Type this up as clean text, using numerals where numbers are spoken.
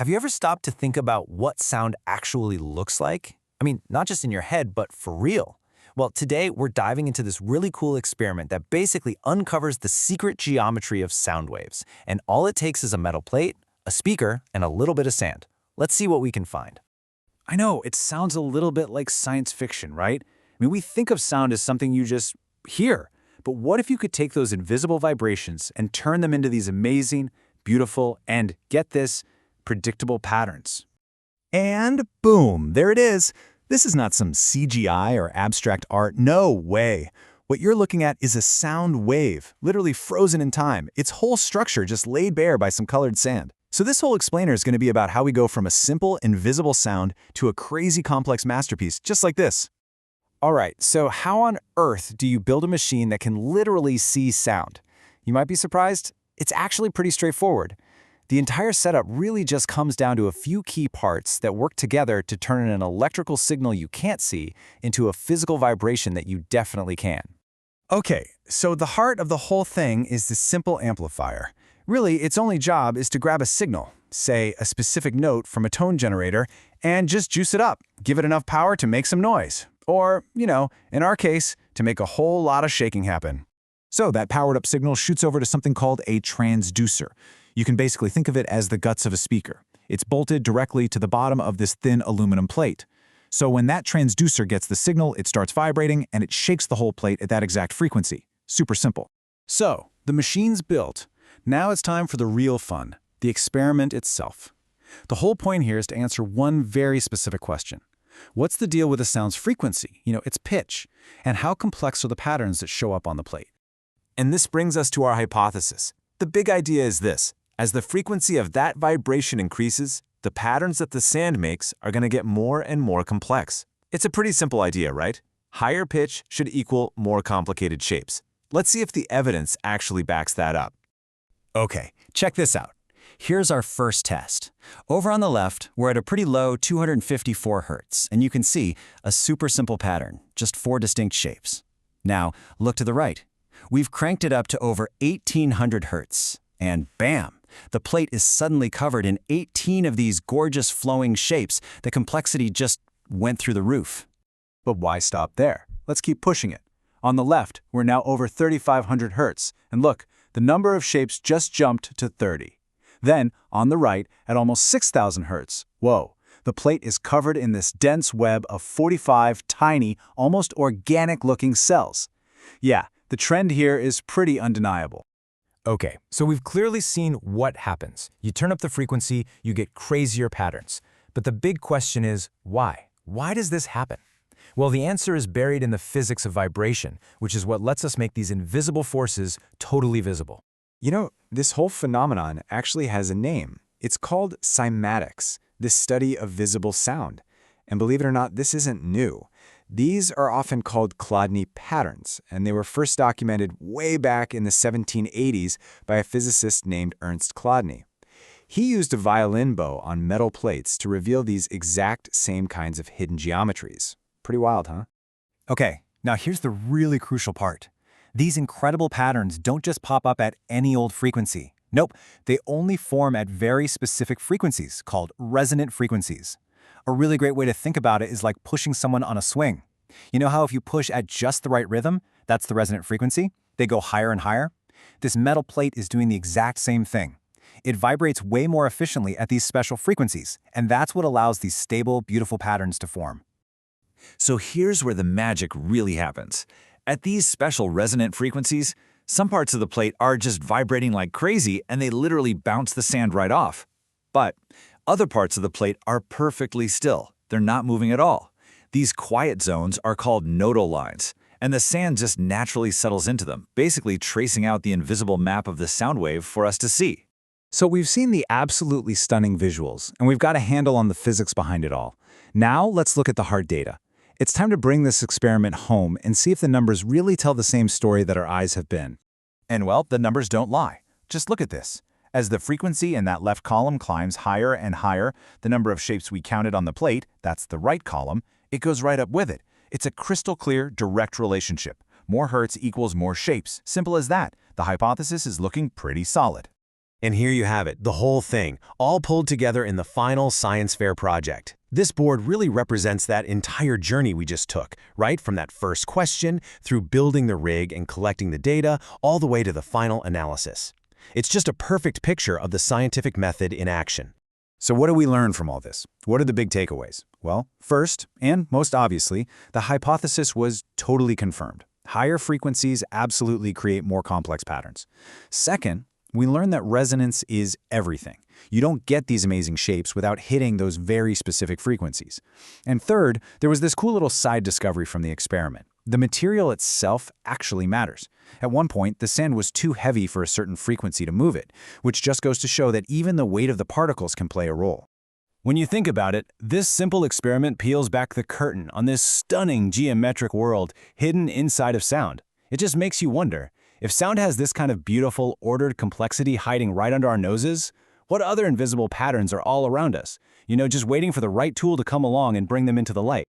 Have you ever stopped to think about what sound actually looks like? I mean, not just in your head, but for real. Well, today we're diving into this really cool experiment that basically uncovers the secret geometry of sound waves. And all it takes is a metal plate, a speaker, and a little bit of sand. Let's see what we can find. I know, it sounds a little bit like science fiction, right? I mean, we think of sound as something you just hear. But what if you could take those invisible vibrations and turn them into these amazing, beautiful, and, get this, predictable patterns? And boom, there it is. This is not some CGI or abstract art. No way. What you're looking at is a sound wave, literally frozen in time, its whole structure just laid bare by some colored sand. So this whole explainer is going to be about how we go from a simple, invisible sound to a crazy complex masterpiece, just like this. All right, so how on earth do you build a machine that can literally see sound? You might be surprised. It's actually pretty straightforward. The entire setup really just comes down to a few key parts that work together to turn an electrical signal you can't see into a physical vibration that you definitely can. Okay, so the heart of the whole thing is the simple amplifier. Really, its only job is to grab a signal, say a specific note from a tone generator, and just juice it up, give it enough power to make some noise. Or, in our case, to make a whole lot of shaking happen. So that powered-up signal shoots over to something called a transducer. You can basically think of it as the guts of a speaker. It's bolted directly to the bottom of this thin aluminum plate. So when that transducer gets the signal, it starts vibrating, and it shakes the whole plate at that exact frequency. Super simple. So, the machine's built. Now it's time for the real fun, the experiment itself. The whole point here is to answer one very specific question. What's the deal with a sound's frequency, its pitch, and how complex are the patterns that show up on the plate? And this brings us to our hypothesis. The big idea is this. As the frequency of that vibration increases, the patterns that the sand makes are going to get more and more complex. It's a pretty simple idea, right? Higher pitch should equal more complicated shapes. Let's see if the evidence actually backs that up. Okay, check this out. Here's our first test. Over on the left, we're at a pretty low 254 Hz, and you can see a super simple pattern, just 4 distinct shapes. Now, look to the right. We've cranked it up to over 1800 Hz, and bam! The plate is suddenly covered in 18 of these gorgeous flowing shapes. The complexity just went through the roof. But why stop there? Let's keep pushing it. On the left, we're now over 3500 Hz, and look, the number of shapes just jumped to 30. Then, on the right, at almost 6000 Hz, whoa, the plate is covered in this dense web of 45 tiny, almost organic-looking cells. Yeah, the trend here is pretty undeniable. Okay, so we've clearly seen what happens. You turn up the frequency, you get crazier patterns. But the big question is, why? Why does this happen? Well, the answer is buried in the physics of vibration, which is what lets us make these invisible forces totally visible. This whole phenomenon actually has a name. It's called cymatics, the study of visible sound. And believe it or not, this isn't new. These are often called Chladni patterns, and they were first documented way back in the 1780s by a physicist named Ernst Chladni. He used a violin bow on metal plates to reveal these exact same kinds of hidden geometries. Pretty wild, huh? Okay, now here's the really crucial part. These incredible patterns don't just pop up at any old frequency. Nope, they only form at very specific frequencies called resonant frequencies. A really great way to think about it is like pushing someone on a swing. You know how if you push at just the right rhythm, that's the resonant frequency? They go higher and higher? This metal plate is doing the exact same thing. It vibrates way more efficiently at these special frequencies, and that's what allows these stable, beautiful patterns to form. So here's where the magic really happens. At these special resonant frequencies, some parts of the plate are just vibrating like crazy and they literally bounce the sand right off. But other parts of the plate are perfectly still. They're not moving at all. These quiet zones are called nodal lines, and the sand just naturally settles into them, basically tracing out the invisible map of the sound wave for us to see. So we've seen the absolutely stunning visuals, and we've got a handle on the physics behind it all. Now let's look at the hard data. It's time to bring this experiment home and see if the numbers really tell the same story that our eyes have been. And well, the numbers don't lie. Just look at this. As the frequency in that left column climbs higher and higher, the number of shapes we counted on the plate, that's the right column, it goes right up with it. It's a crystal clear, direct relationship. More hertz equals more shapes. Simple as that. The hypothesis is looking pretty solid. And here you have it, the whole thing, all pulled together in the final science fair project. This board really represents that entire journey we just took, right from that first question, through building the rig and collecting the data, all the way to the final analysis. It's just a perfect picture of the scientific method in action. So what do we learn from all this? What are the big takeaways? Well, first, and most obviously, the hypothesis was totally confirmed. Higher frequencies absolutely create more complex patterns. Second, we learned that resonance is everything. You don't get these amazing shapes without hitting those very specific frequencies. And third, there was this cool little side discovery from the experiment. The material itself actually matters. At one point, the sand was too heavy for a certain frequency to move it, which just goes to show that even the weight of the particles can play a role. When you think about it, this simple experiment peels back the curtain on this stunning geometric world hidden inside of sound. It just makes you wonder, if sound has this kind of beautiful, ordered complexity hiding right under our noses, what other invisible patterns are all around us? Just waiting for the right tool to come along and bring them into the light.